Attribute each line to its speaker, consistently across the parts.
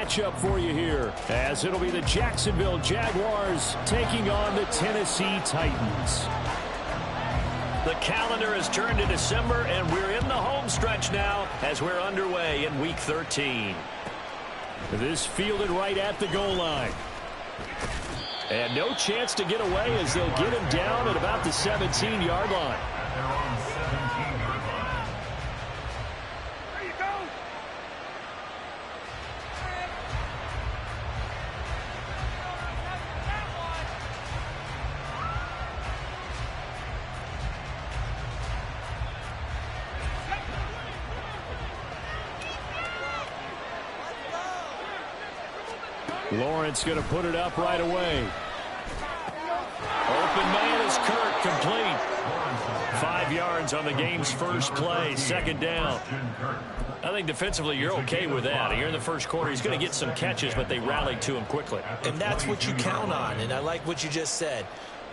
Speaker 1: matchup for you here, as it'll be the Jacksonville Jaguars taking on the Tennessee Titans.
Speaker 2: The calendar has turned to December, and we're in the home stretch now as we're underway in Week 13.
Speaker 1: This fielded right at the goal line. And no chance to get away as they'll get him down at about the 17-yard line. Lawrence going to put it up right away. Open man is Kirk, complete. 5 yards on the game's first play, second down. I think defensively you're okay with that. Here in the first quarter, he's going to get some catches, but they rallied to him quickly.
Speaker 3: And that's what you count on, and I like what you just said.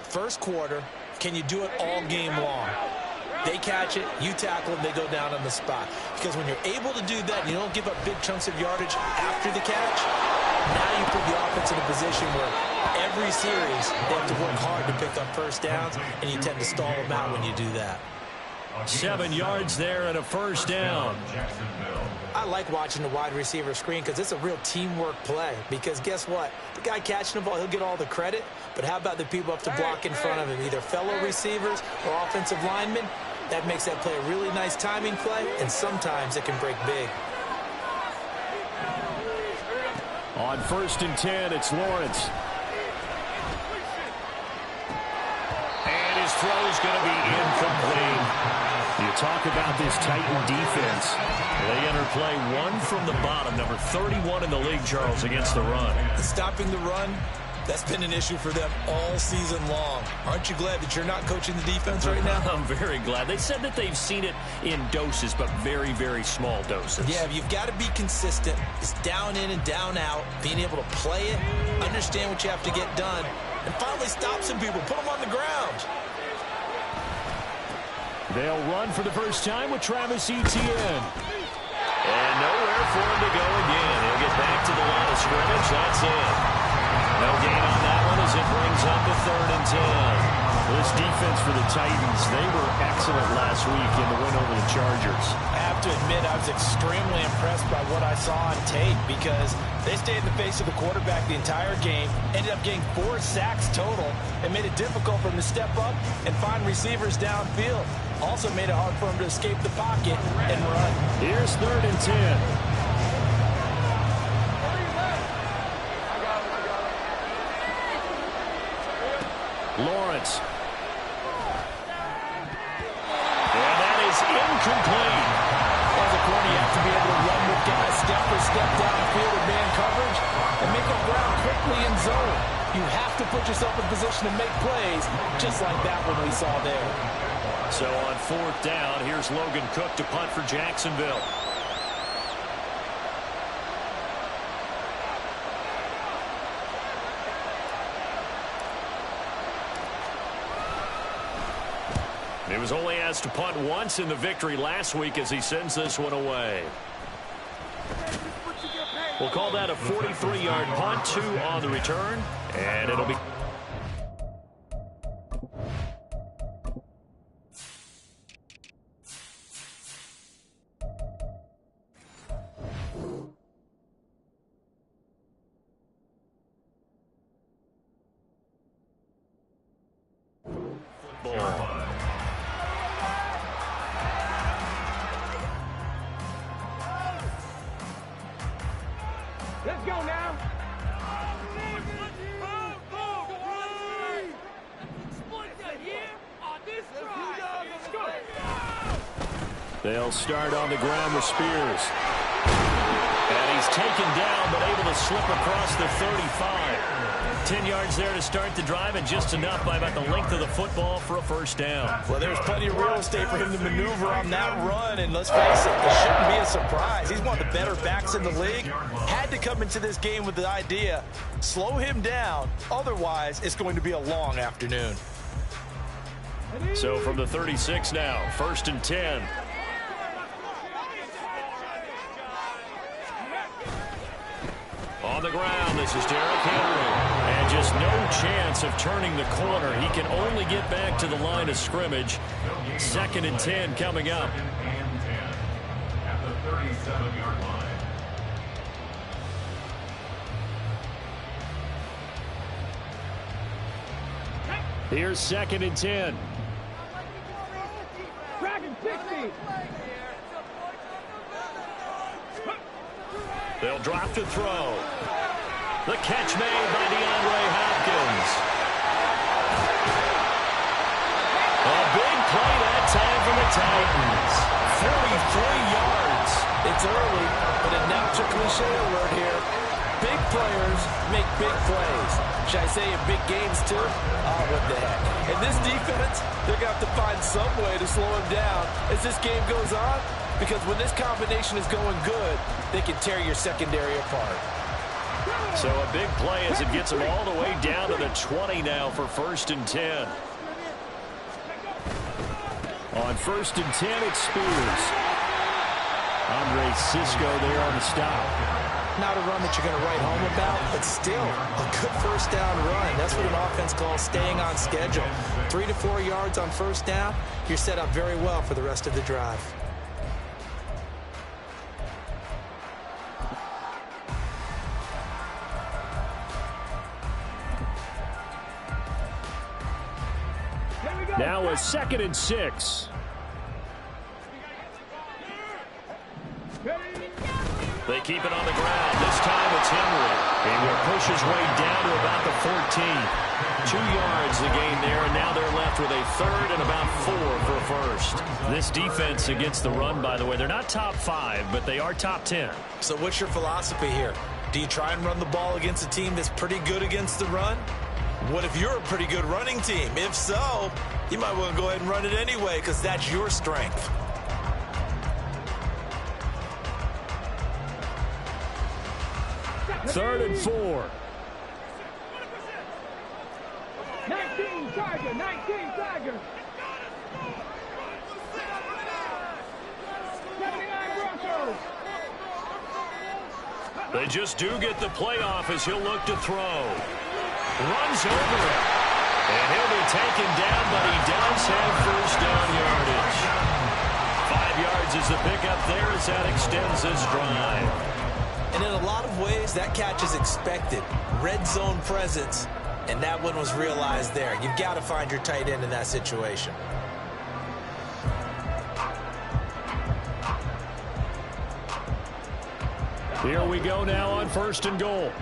Speaker 3: First quarter, can you do it all game long? They catch it, you tackle them, they go down on the spot. Because when you're able to do that, and you don't give up big chunks of yardage after the catch, now you put the offense in a position where every series they have to work hard to pick up first downs, and you tend to stall them out when you do that.
Speaker 1: 7 yards there and a first down.
Speaker 3: I like watching the wide receiver screen because it's a real teamwork play. Because guess what? The guy catching the ball, he'll get all the credit. But how about the people up to block in front of him, either fellow receivers or offensive linemen? That makes that play a really nice timing play, and sometimes it can break big.
Speaker 1: On 1st and 10, it's Lawrence. And his throw is going to be incomplete. You talk about this Titan defense. They enter play 1 from the bottom, number 31 in the league, Charles, against the run.
Speaker 3: Stopping the run, that's been an issue for them all season long. Aren't you glad that you're not coaching the defense right now?
Speaker 2: I'm very glad. They said that they've seen it in doses, but very, very small doses.
Speaker 3: Yeah, you've got to be consistent. It's down in and down out, being able to play it, understand what you have to get done, and finally stop some people, put them on the ground.
Speaker 1: They'll run for the first time with Travis Etienne.
Speaker 2: And nowhere for him to go again. He'll get back to the line of scrimmage. That's it. No gain on that one as it brings up the 3rd and 10.
Speaker 1: This defense for the Titans, they were excellent last week in the win over the Chargers.
Speaker 4: I have to admit, I was extremely impressed by what I saw on tape because they stayed in the face of the quarterback the entire game, ended up getting 4 sacks total, and made it difficult for him to step up and find receivers downfield. Also made it hard for him to escape the pocket and run.
Speaker 1: Here's 3rd and 10. Lawrence. And that is incomplete.
Speaker 4: As a corner, you have to be able to run with guys step for step downfield with man coverage and make up ground quickly in zone. You have to put yourself in position to make plays, just like that one we saw there.
Speaker 1: So on 4th down, here's Logan Cook to punt for Jacksonville. He was only asked to punt once in the victory last week as he sends this one away. We'll call that a 43-yard punt, 2 on the return, and it'll be...
Speaker 5: Let's go now.
Speaker 1: They'll start on the ground with Spears. And he's taken down, but able to slip across the 35. 10 yards there to start the drive, and just enough by about the length of the football for a first down.
Speaker 4: Well, there's plenty of real estate for him to maneuver on that run, and let's face it, it shouldn't be a surprise. He's one of the better backs in the league. Had to come into this game with the idea, slow him down, otherwise it's going to be a long afternoon.
Speaker 1: So from the 36 now, 1st and 10. the ground. This is Derrick Henry. And just no chance of turning the corner. He can only get back to the line of scrimmage. 2nd and 10 coming up.
Speaker 2: At the 37-yard line.
Speaker 1: Here's 2nd and 10. They'll drop to throw. The catch made by DeAndre Hopkins. A big play that time for the Titans. 43 yards.
Speaker 4: It's early, but a natural cliche alert here. Big players make big plays. Should I say in big games too? Oh, what the heck. And this defense, they're going to have to find some way to slow him down as this game goes on. Because when this combination is going good, they can tear your secondary apart.
Speaker 1: So a big play as it gets them all the way down to the 20 now for 1st and 10. On 1st and 10, it's Spears. Andre Cisco there on the stop.
Speaker 3: Not a run that you're going to write home about, but still a good 1st down run. That's what an offense calls staying on schedule. 3 to 4 yards on 1st down, you're set up very well for the rest of the drive.
Speaker 1: Now a 2nd and 6. They keep it on the ground. This time it's Henry. He will push his way down to about the 14. 2 yards the gain there, and now they're left with a 3rd and about 4 for a 1st. This defense against the run, by the way, they're not top 5, but they are top 10.
Speaker 3: So what's your philosophy here? Do you try and run the ball against a team that's pretty good against the run? What if you're a pretty good running team? If so, you might want to go ahead and run it anyway because that's your strength.
Speaker 1: Third and 4.
Speaker 5: 19 Tiger, 19 Tiger. 79 Broncos.
Speaker 1: They just do get the playoff as he'll look to throw. Runs over it. And he'll be taken down, but he does have 1st down yardage. 5 yards is the pickup there as that extends his drive.
Speaker 3: And in a lot of ways, that catch is expected. Red zone presence, and that one was realized there. You've got to find your tight end in that situation.
Speaker 1: Here we go now on 1st and goal.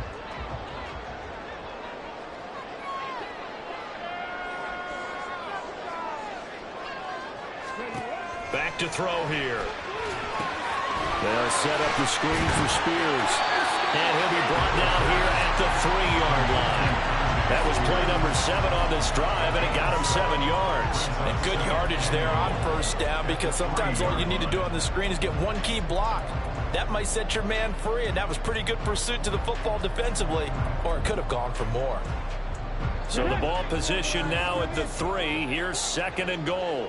Speaker 1: Back to throw here. They'll set up the screen for Spears. And he'll be brought down here at the 3-yard line. That was play number 7 on this drive, and it got him 7 yards.
Speaker 4: And good yardage there on 1st down because sometimes all you need to do on the screen is get one key block. That might set your man free, and that was pretty good pursuit to the football defensively, or it could have gone for more.
Speaker 1: So the ball position now at the 3. Here's 2nd and goal.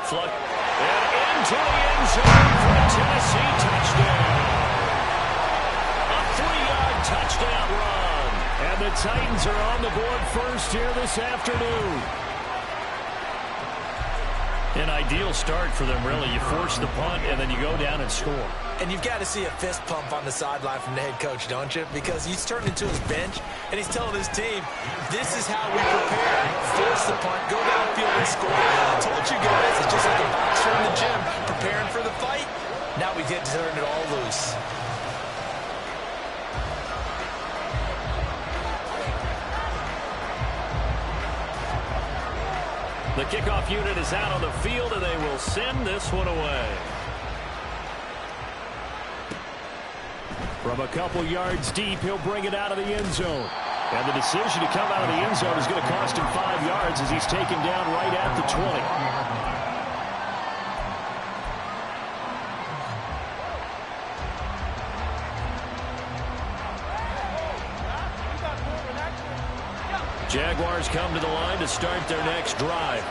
Speaker 1: Fluck. And into the end zone for a Tennessee touchdown. A 3-yard touchdown run. And the Titans are on the board first here this afternoon. An ideal start for them, really. You force the punt, and then you go down and score.
Speaker 3: And you've got to see a fist pump on the sideline from the head coach, don't you? Because he's turned into his bench, and he's telling his team, this is how we prepare. Force the punt, go downfield and score. I told you guys, it's just like a boxer in the gym preparing for the fight. Now we get to turn it all loose.
Speaker 1: The kickoff unit is out on the field, and they will send this one away. From a couple yards deep, he'll bring it out of the end zone. And the decision to come out of the end zone is going to cost him 5 yards as he's taken down right at the 20. Jaguars come to the line to start their next drive.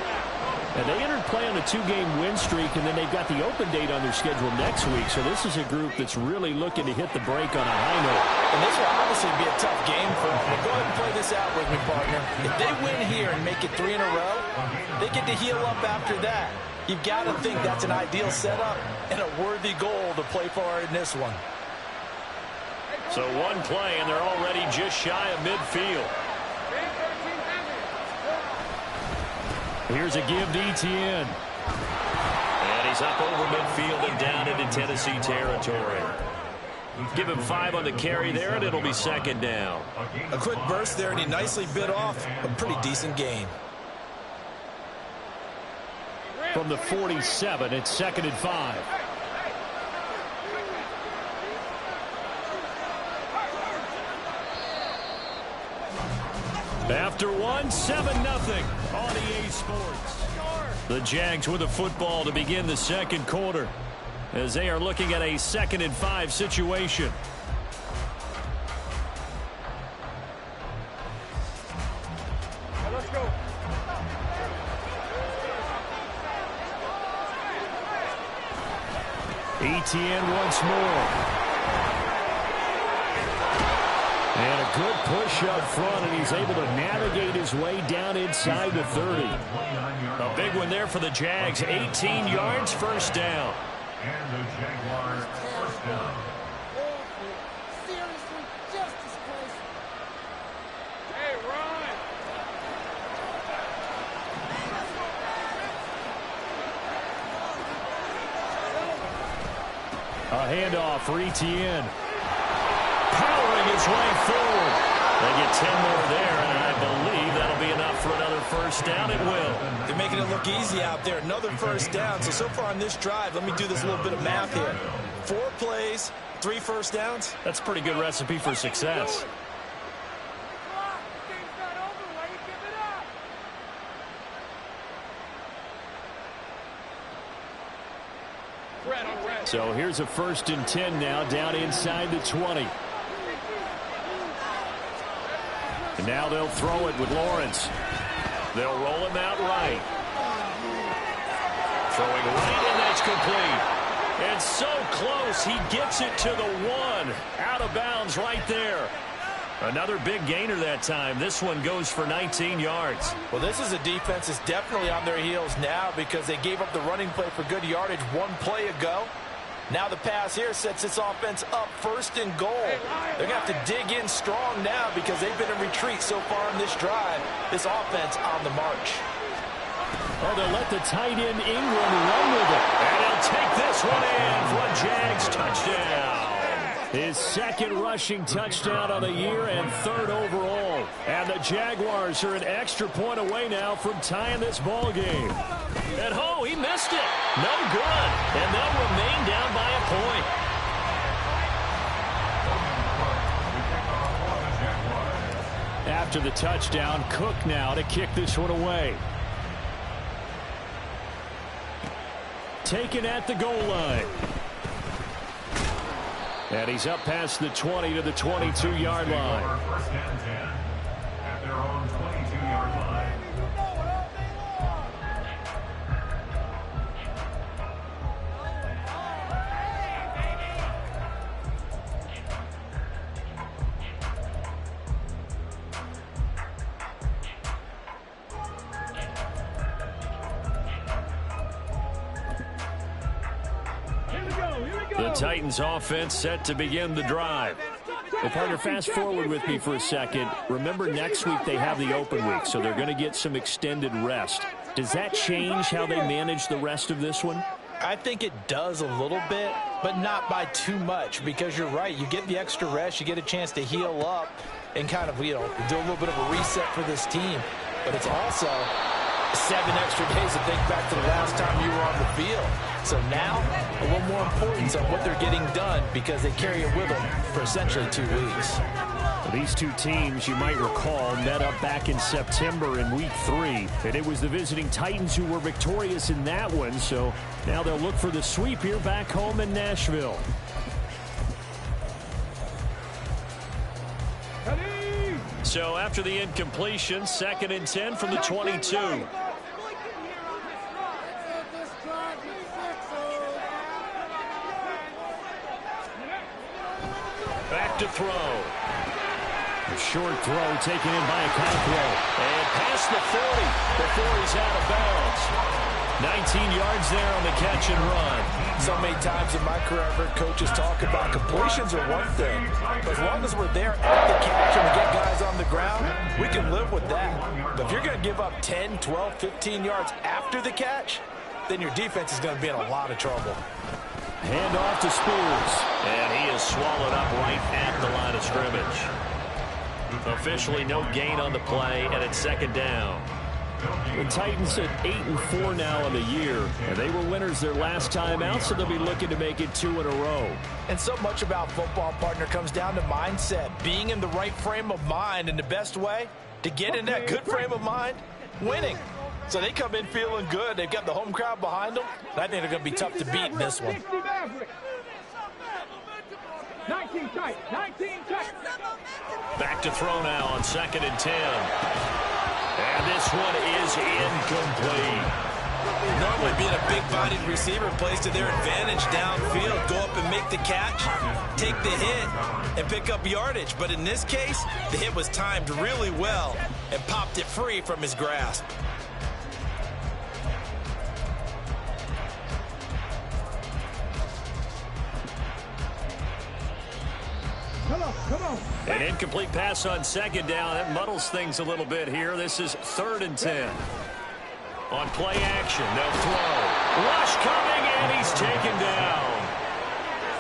Speaker 1: And they entered play on a 2-game win streak, and then they've got the open date on their schedule next week. So this is a group that's really looking to hit the break on a high note.
Speaker 4: And this will obviously be a tough game for them. Well, go ahead and play this out with me, partner. If they win here and make it 3 in a row, they get to heal up after that. You've got to think that's an ideal setup and a worthy goal to play for in this one.
Speaker 2: So one play, and they're already just shy of midfield.
Speaker 1: Here's a give to Etienne.
Speaker 2: And he's up over midfield and down into Tennessee territory. Give him 5 on the carry there, and it'll be second down.
Speaker 4: A quick burst there, and he nicely bit off a pretty decent gain.
Speaker 1: From the 47, it's 2nd and 5. After one, 7-0 on EA Sports. The Jags with the football to begin the second quarter as they are looking at a 2nd and 5 situation.
Speaker 5: Let's go.
Speaker 1: Etienne once more. And a good push up front, and he's able to navigate his way down inside the 30.
Speaker 2: A big one there for the Jags. 18 yards, first down.
Speaker 6: And the Jaguars first down.
Speaker 5: Seriously, justice, Chris. Hey, Ron.
Speaker 1: A handoff for Etienne. Powering his way forward.
Speaker 2: They get 10 more there, and I believe that'll be enough for another first down. It will.
Speaker 4: They're making it look easy out there. Another first down. So far on this drive, let me do this little bit of math here. 4 plays, 3 first downs.
Speaker 1: That's a pretty good recipe for success.
Speaker 5: Game's not over. Why you give it up? Red on red.
Speaker 1: So here's a 1st and 10 now, down inside the 20. And now they'll throw it with Lawrence.
Speaker 2: They'll roll him out right. Throwing right, and that's complete. And so close, he gets it to the 1. Out of bounds right there.
Speaker 1: Another big gainer that time. This one goes for 19 yards.
Speaker 4: Well, this is a defense that's definitely on their heels now because they gave up the running play for good yardage 1 play ago. Now the pass here sets this offense up 1st and goal. They're going to have to dig in strong now because they've been in retreat so far in this drive. This offense on the march.
Speaker 1: Oh, they'll let the tight end Ingram run with it.
Speaker 2: And he'll take this one in for a Jags touchdown.
Speaker 1: His 2nd rushing touchdown of the year and 3rd overall. And the Jaguars are an extra point away now from tying this ball game.
Speaker 2: And oh, he missed it. No good. And they'll remain down by a point.
Speaker 1: After the touchdown, Cook now to kick this one away. Taken at the goal line. And he's up past the 20 to the 22-yard line.
Speaker 6: First and 10 at their own 22-yard line.
Speaker 1: The Titans offense set to begin the drive. Well, partner, fast forward with me for a second. Remember, next week they have the open week, so they're going to get some extended rest. Does that change how they manage the rest of this one?
Speaker 4: I think it does a little bit, but not by too much because you're right. You get the extra rest. You get a chance to heal up and kind of, do a little bit of a reset for this team. But it's also 7 extra days to think back to the last time you were on the field. So now, a little more importance on what they're getting done because they carry it with them for essentially 2 weeks.
Speaker 1: These two teams, you might recall, met up back in September in Week 3. And it was the visiting Titans who were victorious in that one. So now they'll look for the sweep here back home in Nashville.
Speaker 2: So after the incompletion, 2nd and 10 from the 22.
Speaker 1: to throw.
Speaker 2: A short throw taken in by Okonkwo.
Speaker 1: And past the 40 before he's out of bounds. 19 yards there on the catch and run.
Speaker 3: So many times in my career, I've heard coaches talk about completions are one thing. But as long as we're there at the catch and we get guys on the ground, we can live with that. But if you're going to give up 10, 12, 15 yards after the catch, then your defense is going to be in a lot of trouble.
Speaker 2: Hand off to Spears.
Speaker 1: And he is swallowed up right at the line of scrimmage. Officially no gain on the play, and it's second down.
Speaker 2: The Titans at 8-4 now on the year, and they were winners their last time out, so they'll be looking to make it 2 in a row.
Speaker 3: And so much about football, partner, comes down to mindset, being in the right frame of mind, and the best way to get in that good frame of mind, winning. So they come in feeling good. They've got the home crowd behind them, and I think they're going to be tough to beat in this one.
Speaker 5: 19 tight, 19 tight.
Speaker 1: Back to throw now on 2nd and 10. And this one is incomplete.
Speaker 3: Normally being a big-bodied receiver plays to their advantage downfield. Go up and make the catch, take the hit, and pick up yardage. But in this case, the hit was timed really well and popped it free from his grasp.
Speaker 5: Come on.
Speaker 1: An incomplete pass on 2nd down. That muddles things a little bit here. This is 3rd and 10. On play action, no throw. Rush coming, and he's taken down.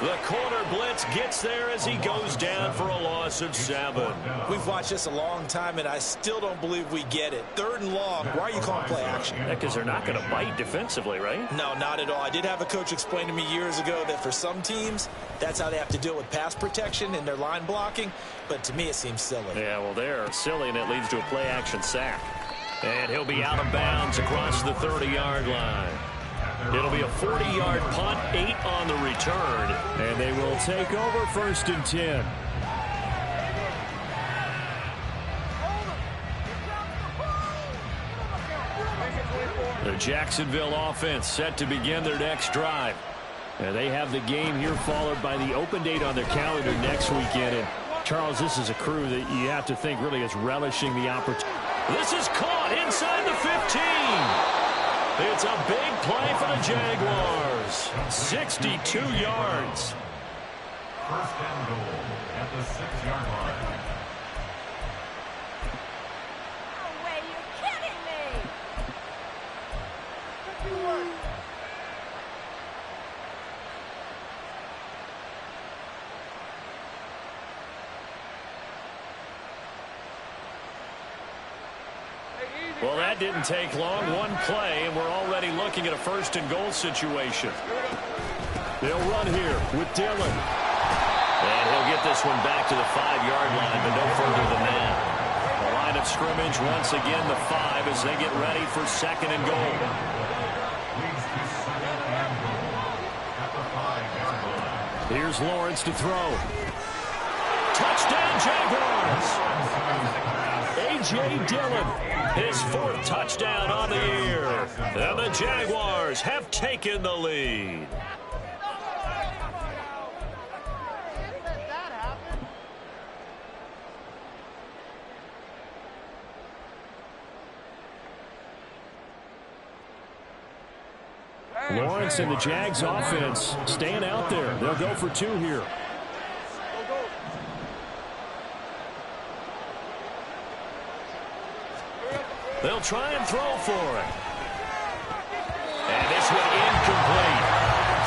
Speaker 1: The corner blitz gets there as he goes down for a loss of 7.
Speaker 3: We've watched this a long time, and I still don't believe we get it. 3rd and long. Why are you calling play action?
Speaker 1: Because they're not going to bite defensively, right?
Speaker 3: No, not at all. I did have a coach explain to me years ago that for some teams, that's how they have to deal with pass protection and their line blocking. But to me, it seems silly.
Speaker 1: Yeah, well, they're silly, and it leads to a play action sack. And he'll be out of bounds across the 30-yard line. It'll be a 40-yard punt, 8 on the return.
Speaker 2: And they will take over 1st and 10.
Speaker 1: The Jacksonville offense set to begin their next drive.
Speaker 2: And they have the game here followed by the open date on their calendar next weekend. And Charles, this is a crew that you have to think really is relishing the opportunity.
Speaker 1: This is caught inside the 15. It's a big play for the Jaguars. 62 yards.
Speaker 6: 1st and goal at the 6-yard line.
Speaker 5: No way, you're kidding me.
Speaker 1: Well, that didn't take long. One play, and we're already looking at a 1st and goal situation.
Speaker 2: They'll run here with Dillon.
Speaker 1: And he'll get this one back to the 5-yard line, but no further than that. The line of scrimmage once again the 5 as they get ready for 2nd and goal.
Speaker 6: Leads to 2nd and goal at the 5-yard line.
Speaker 2: Here's Lawrence to throw.
Speaker 1: Touchdown, Jaguars! A.J. Dillon, his 4th touchdown on the year. And the Jaguars have taken the lead.
Speaker 2: Lawrence and the Jags offense staying out there. They'll go for 2 here.
Speaker 1: They'll try and throw for it. And this one incomplete.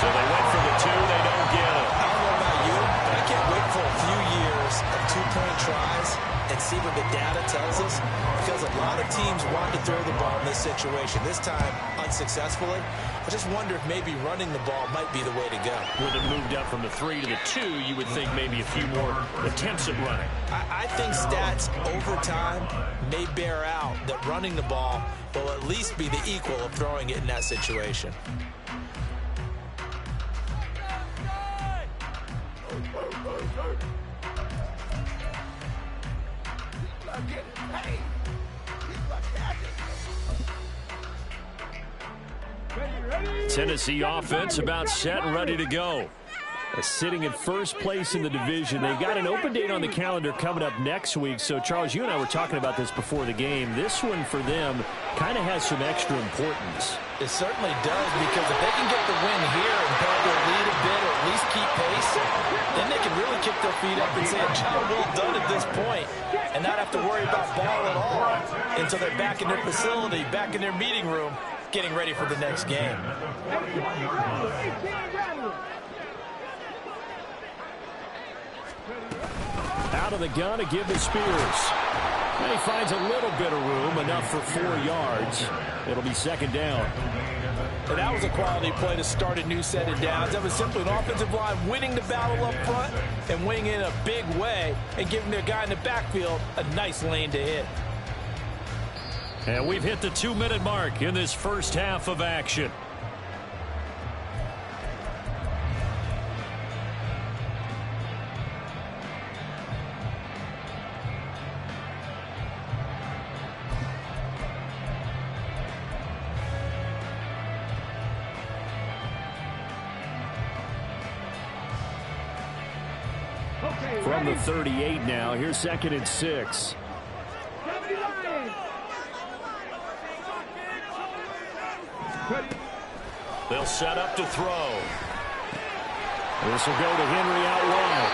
Speaker 1: So they went for the 2. They don't get it.
Speaker 3: I don't know about you, but I can't wait for a few years of 2-point tries and see what the data tells us. Because a lot of teams want to throw the ball in this situation. This time, unsuccessfully. I just wonder if maybe running the ball might be the way to go.
Speaker 1: With it moved up from the 3 to the 2, you would think maybe a few more attempts at running.
Speaker 3: I think stats over time may bear out that running the ball will at least be the equal of throwing it in that situation.
Speaker 1: Tennessee offense about set and ready to go. Sitting in first place in the division. They've got an open date on the calendar coming up next week. So, Charles, you and I were talking about this before the game. This one for them kind of has some extra importance.
Speaker 4: It certainly does, because if they can get the win here and build their lead a bit or at least keep pace, then they can really kick their feet up and say a job well done at this point and not have to worry about ball at all until they're back in their facility, back in their meeting room, getting ready for the next game.
Speaker 1: Out of the gun to give to Spears. And he finds a little bit of room, enough for 4 yards. It'll be second down.
Speaker 4: And that was a quality play to start a new set of downs. That was simply an offensive line winning the battle up front and winning in a big way and giving their guy in the backfield a nice lane to hit.
Speaker 1: And we've hit the 2-minute mark in this first half of action. From the 38 now, here's 2nd and 6.
Speaker 2: They'll set up to throw.
Speaker 1: This will go to Henry out wide.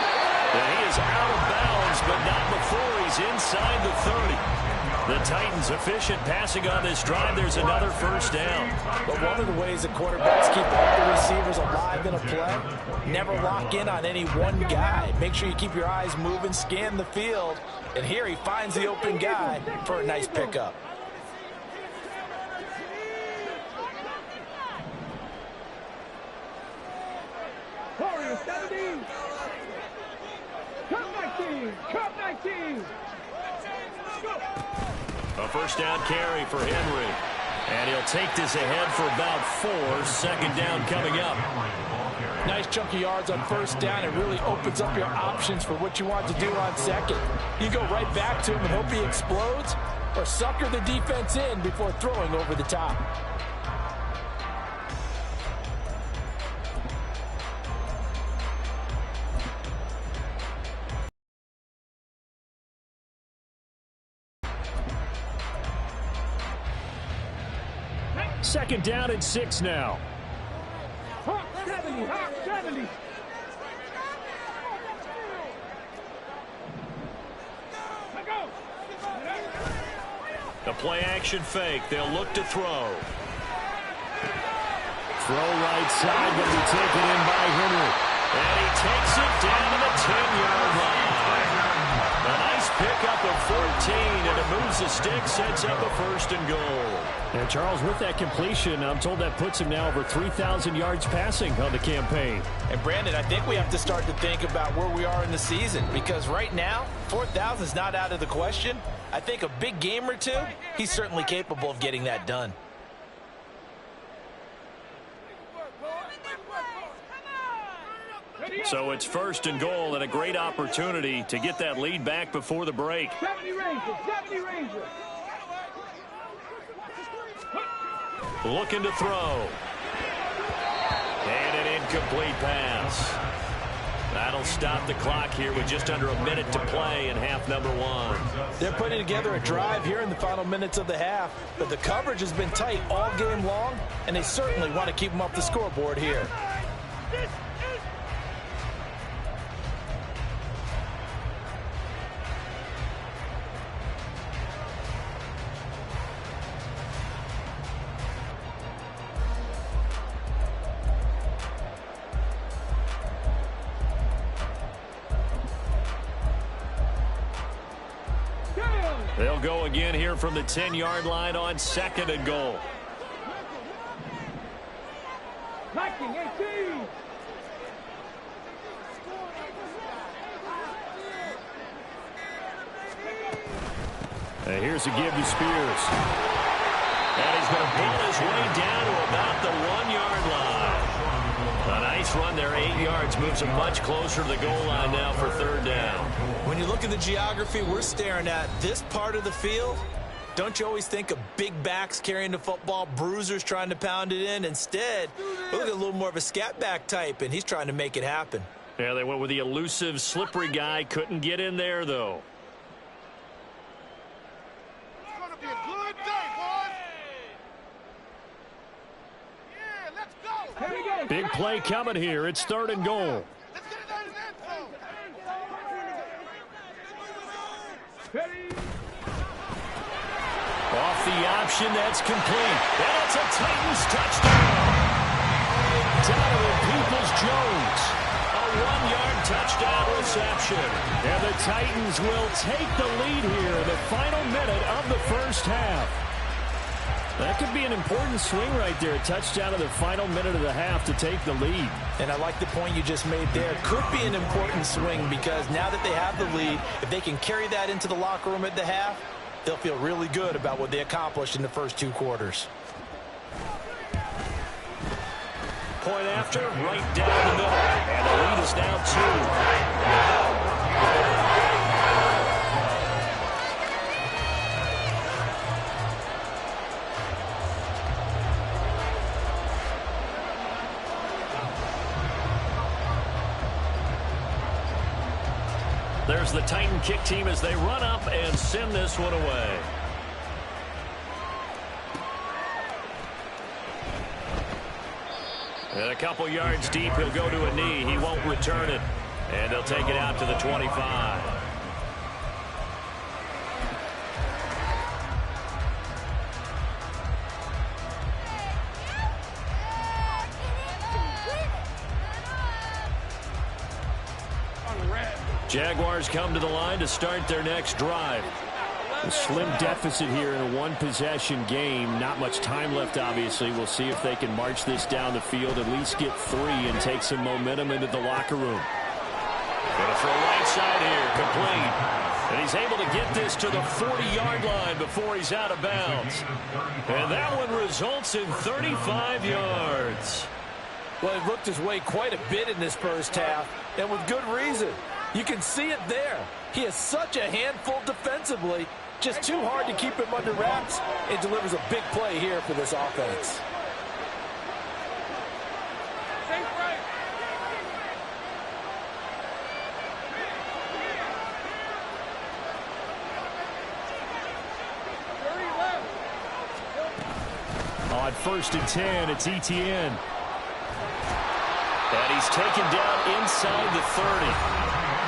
Speaker 2: And he is out of bounds, but not before he's inside the 30.
Speaker 1: The Titans efficient passing on this drive. There's another first down.
Speaker 4: But one of the ways the quarterbacks keep all the receivers alive in a play, never lock in on any one guy. Make sure you keep your eyes moving, scan the field. And here he finds the open guy for a nice pickup.
Speaker 5: Warriors 17. Cup 19. Cup 19.
Speaker 2: A first down carry for Henry.
Speaker 1: And he'll take this ahead for about 4. Second down coming up.
Speaker 4: Nice chunk of yards on first down. It really opens up your options for what you want to do on second. You go right back to him and hope he explodes, or sucker the defense in before throwing over the top.
Speaker 1: Second down and 6 now.
Speaker 5: Hawk 70. Hawk 70.
Speaker 2: The play action fake. They'll look to throw.
Speaker 1: Throw right side, but be taken in by Henry.
Speaker 2: And he takes it down to the 10-yard line. A nice pickup of 14, and it moves the stick, sets up a 1st and goal.
Speaker 1: And Charles, with that completion, I'm told that puts him now over 3,000 yards passing on the campaign.
Speaker 4: And Brandon, I think we have to start to think about where we are in the season, because right now, 4,000 is not out of the question. I think a big game or two, he's certainly capable of getting that done.
Speaker 2: So it's 1st and goal, and a great opportunity to get that lead back before the break.
Speaker 5: 70 Rangers. 70 Rangers.
Speaker 2: Looking to throw. And an incomplete pass. That'll stop the clock here with just under a minute to play in half number 1.
Speaker 4: They're putting together a drive here in the final minutes of the half, but the coverage has been tight all game long, and they certainly want to keep them off the scoreboard here.
Speaker 2: They'll go again here from the 10-yard line on 2nd and goal.
Speaker 5: 19-18.
Speaker 1: And here's a give to Spears.
Speaker 2: And he's going to pull his way down to about the 1-yard line. A nice run there, 8 yards, moves him much closer to the goal line now for 3rd down.
Speaker 3: When you look at the geography we're staring at, this part of the field Don't you always think of big backs carrying the football, bruisers trying to pound it in? Instead, look at a little more of a scat back type, and he's trying to make it happen.
Speaker 1: Yeah, they went with the elusive, slippery guy. Couldn't get in there, though.
Speaker 7: It's going to be a good day, boys. Yeah, let's go.
Speaker 5: Here we go.
Speaker 1: Big play coming here. It's 3rd and goal.
Speaker 7: Let's get it out of that zone.
Speaker 5: Ready.
Speaker 1: Off the option, that's complete. And it's a Titans touchdown. Donovan Peoples-Jones. A 1-yard touchdown reception. And the Titans will take the lead here in the final minute of the first half. That could be an important swing right there. A touchdown in the final minute of the half to take the lead.
Speaker 3: And I like the point you just made there. Could be an important swing because now that they have the lead, if they can carry that into the locker room at the half, they'll feel really good about what they accomplished in the first 2 quarters.
Speaker 1: Point after, right down the middle. And the lead is now 2. There's the Titan kick team as they run up and send this one away. And a couple yards deep, he'll go to a knee. He won't return it. And they'll take it out to the 25. Jaguars come to the line to start their next drive. A slim deficit here in a one-possession game. Not much time left, obviously. We'll see if they can march this down the field, at least get 3 and take some momentum into the locker room. Gonna throw right side here, complete. And he's able to get this to the 40-yard line before he's out of bounds. And that one results in 35 yards.
Speaker 4: Well, he looked his way quite a bit in this first half, and with good reason. You can see it there. He is such a handful defensively. Just too hard to keep him under wraps. It delivers a big play here for this offense.
Speaker 1: On 1st and 10, it's Etienne. And he's taken down inside the 30.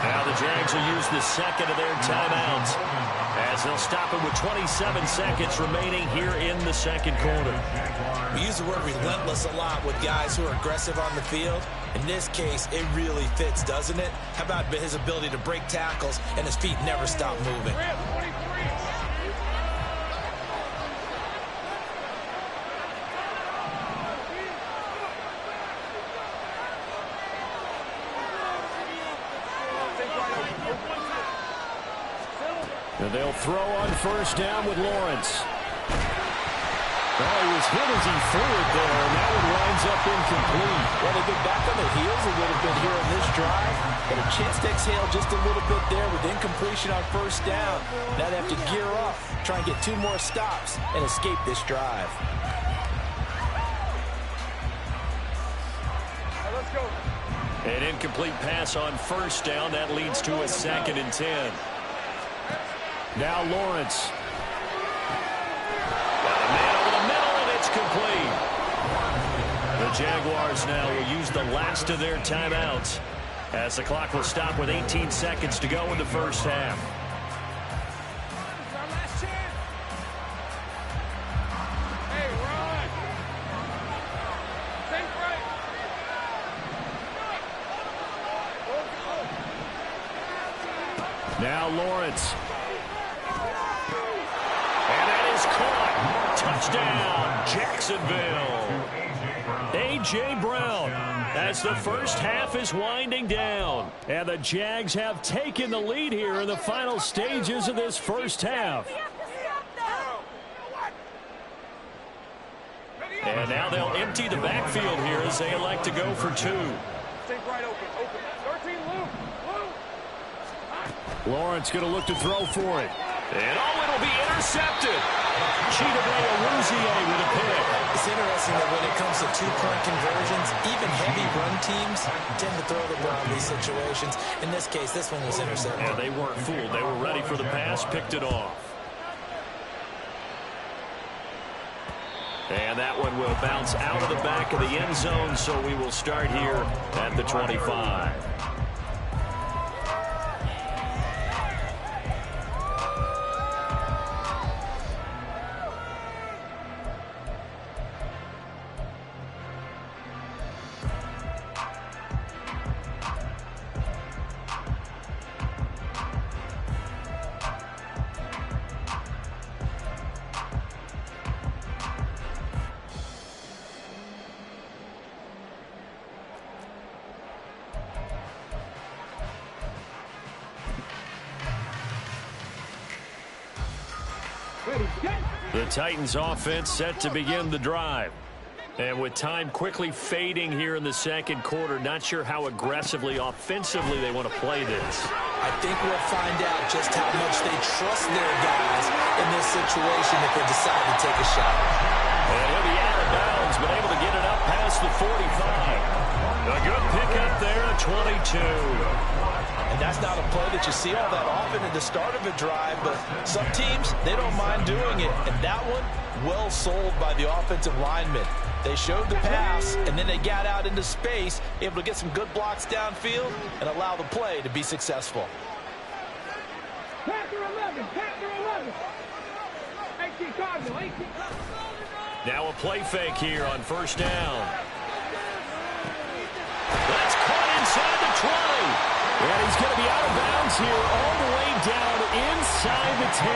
Speaker 1: Now the Jags will use the second of their timeouts as they'll stop it with 27 seconds remaining here in the second quarter.
Speaker 3: We use the word relentless a lot with guys who are aggressive on the field. In this case, it really fits, doesn't it? How about his ability to break tackles and his feet never stop moving?
Speaker 1: And they'll throw on 1st down with Lawrence. Oh, he was hit as he threw it there, and that one winds up incomplete.
Speaker 3: Well, they've been back on their heels a little bit here in this drive, but a chance to exhale just a little bit there with incompletion on 1st down. Now they have to gear up, try and get 2 more stops, and escape this drive.
Speaker 5: Let's go.
Speaker 1: An incomplete pass on 1st down. That leads to a 2nd and 10. Now Lawrence. Got a man over the middle, and it's complete. The Jaguars now will use the last of their timeouts as the clock will stop with 18 seconds to go in the first half.
Speaker 5: Hey, run. Think right.
Speaker 1: Now Lawrence. Caught. Touchdown, Jacksonville. A.J. Brown as the first half is winding down. And the Jags have taken the lead here in the final stages of this first half. And now they'll empty the backfield here as they elect to go for 2.
Speaker 5: Think right open. 13 loop.
Speaker 1: Lawrence going to look to throw for it. And it'll be intercepted. Chidobe-Awuzie with a pick.
Speaker 3: It's interesting that when it comes to two-point conversions, even heavy run teams tend to throw the ball in these situations. In this case, this one was intercepted.
Speaker 1: Yeah, they weren't fooled. They were ready for the pass, picked it off. And that one will bounce out of the back of the end zone, so we will start here at the 25. The Titans offense set to begin the drive. And with time quickly fading here in the second quarter, not sure how aggressively, offensively they want to play this.
Speaker 3: I think we'll find out just how much they trust their guys in this situation if they decide to take a shot.
Speaker 1: And he'll be out of bounds, but able to get it up past the 45. A good pickup there at 22.
Speaker 4: And that's not a play that you see all that often at the start of a drive, but some teams, they don't mind doing it. And that one, well sold by the offensive lineman. They showed the pass, and then they got out into space, able to get some good blocks downfield and allow the play to be successful.
Speaker 5: Panther 11, Panther 11. 18 Cardinal, 18.
Speaker 1: Now a play fake here on first down. That's caught inside the 20. And he's going to be out of bounds here all the way down inside the 10.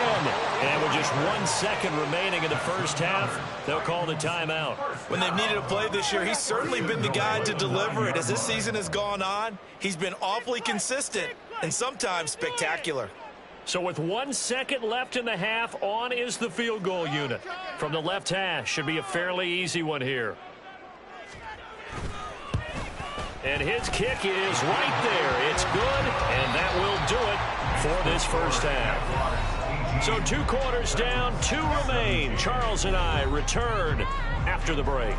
Speaker 1: And with just 1 second remaining in the first half, they'll call the timeout.
Speaker 4: When they've needed a play this year, he's certainly been the guy to deliver it. As this season has gone on, he's been awfully consistent and sometimes spectacular.
Speaker 1: So with 1 second left in the half, on is the field goal unit. From the left hash, should be a fairly easy one here. And his kick is right there. It's good, and that will do it for this first half. So 2 quarters down, 2 remain. Charles and I return after the break.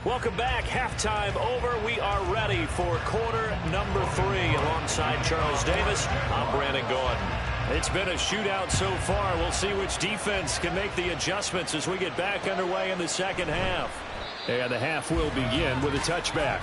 Speaker 1: Welcome back. Halftime over. We are ready for quarter number 3. Alongside Charles Davis, I'm Brandon Gordon. It's been a shootout so far. We'll see which defense can make the adjustments as we get back underway in the second half. And the half will begin with a touchback.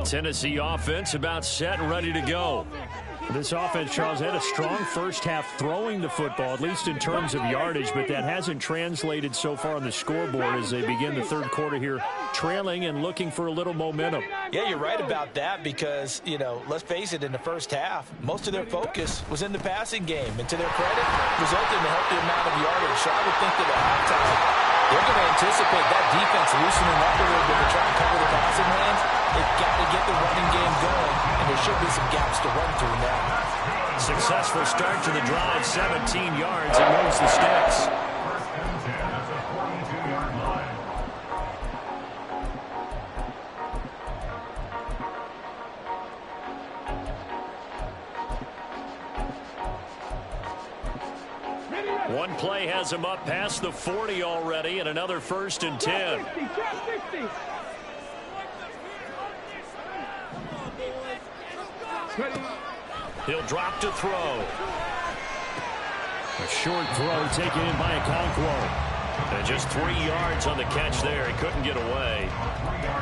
Speaker 1: Tennessee offense about set and ready to go. This offense, Charles, had a strong first half throwing the football, at least in terms of yardage, but that hasn't translated so far on the scoreboard as they begin the third quarter here, trailing and looking for a little momentum.
Speaker 4: Yeah, you're right about that because, you know, let's face it, in the first half, most of their focus was in the passing game. And to their credit, resulted in a healthy amount of yardage. So I would think that at halftime, they're going to anticipate that defense loosening up a little bit to try and cover the passing lanes. They've got to get the running game going, and there should be some gaps to run through now.
Speaker 1: Successful start to the drive, 17 yards, and moves the sticks. One play has him up past the 40 already, and another 1st and 10. He'll drop to throw. A short throw taken in by Okonkwo. And just 3 yards on the catch there. He couldn't get away.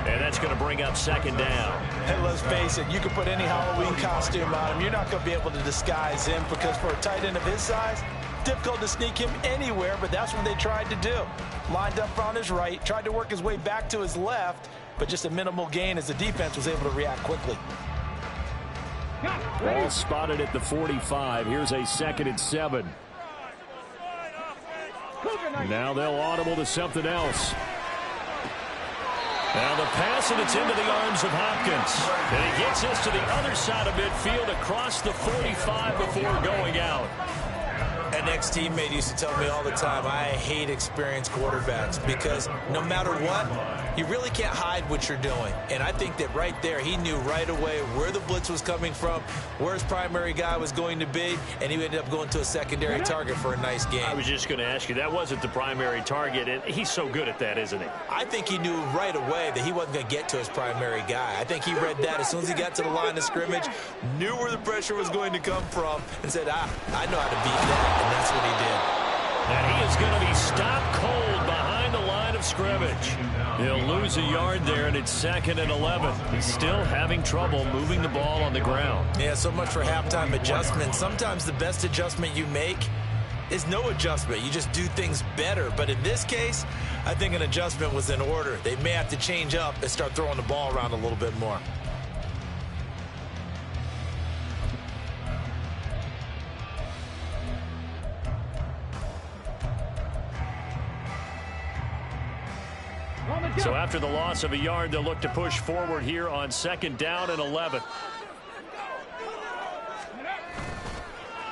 Speaker 1: And that's going to bring up second down.
Speaker 4: Hey, let's face it, you can put any Halloween costume on him. You're not going to be able to disguise him because for a tight end of his size, difficult to sneak him anywhere, but that's what they tried to do. Lined up on his right, tried to work his way back to his left, but just a minimal gain as the defense was able to react quickly.
Speaker 1: Ball spotted at the 45. Here's a 2nd and 7. Now they'll audible to something else. Now the pass, and it's into the arms of Hopkins. And he gets this to the other side of midfield across the 45 before going out.
Speaker 3: An ex-teammate used to tell me all the time, I hate experienced quarterbacks because no matter what, you really can't hide what you're doing. And I think that right there, he knew right away where the blitz was coming from, where his primary guy was going to be, and he ended up going to a secondary target for a nice game.
Speaker 1: I was just going to ask you, that wasn't the primary target, and he's so good at that, isn't he?
Speaker 3: I think he knew right away that he wasn't going to get to his primary guy. I think he read that as soon as he got to the line of scrimmage, knew where the pressure was going to come from, and said, I know how to beat that. And that's what he did.
Speaker 1: And he is going to be stopped cold behind the line of scrimmage. He'll lose a yard there, and it's 2nd and 11. He's still having trouble moving the ball on the ground.
Speaker 3: Yeah, so much for halftime adjustment. Sometimes the best adjustment you make is no adjustment. You just do things better. But in this case, I think an adjustment was in order. They may have to change up and start throwing the ball around a little bit more.
Speaker 1: So after the loss of a yard, they'll look to push forward here on 2nd down and 11.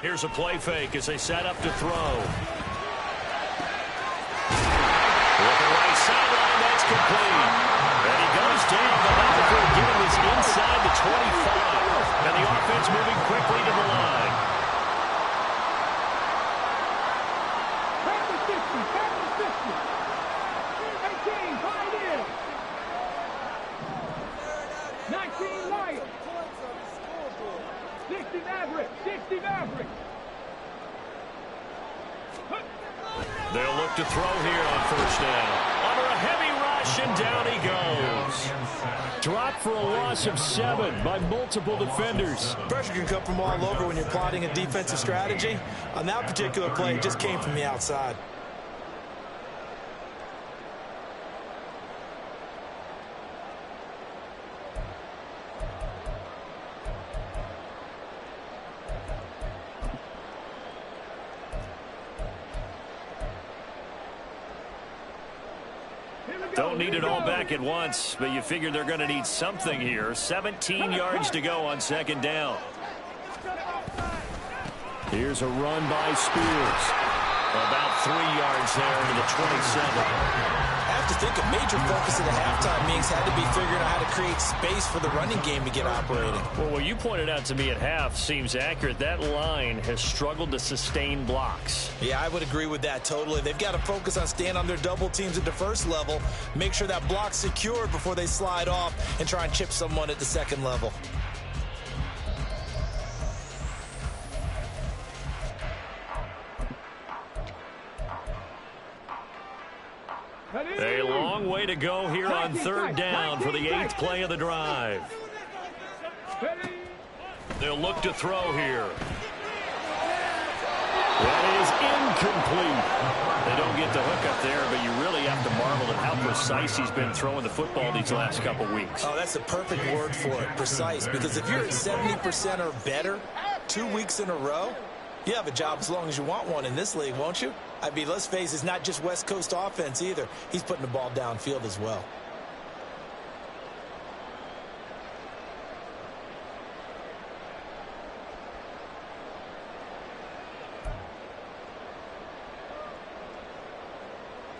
Speaker 1: Here's a play fake as they set up to throw. With the right sideline, that's complete. And he goes down. The Lions are getting this inside the 25. And the offense moving quickly to the line. They'll look to throw here on 1st down. Under a heavy rush, and down he goes. Dropped for a loss of 7 by multiple defenders.
Speaker 3: Pressure can come from all over when you're plotting a defensive strategy. On that particular play, it just came from the outside.
Speaker 1: Don't need it all back at once, but you figure they're going to need something here. 17 yards to go on 2nd down. Here's a run by Spears. About 3 yards there to the 27.
Speaker 3: I have to think a major focus of the halftime meetings had to be figuring out how to create space for the running game to get operating.
Speaker 1: Well, what you pointed out to me at half seems accurate. That line has struggled to sustain blocks.
Speaker 3: Yeah, I would agree with that totally. They've got to focus on staying on their double teams at the first level, make sure that block's secured before they slide off and try and chip someone at the second level.
Speaker 1: A long way to go here on 3rd down for the 8th play of the drive. They'll look to throw here. That is incomplete. They don't get the hook up there, but you really have to marvel at how precise he's been throwing the football these last couple weeks.
Speaker 3: Oh, that's the perfect word for it, precise, because if you're at 70% or better 2 weeks in a row, you have a job as long as you want one in this league, won't you? I mean, let's face it, it's not just West Coast offense either. He's putting the ball downfield as well.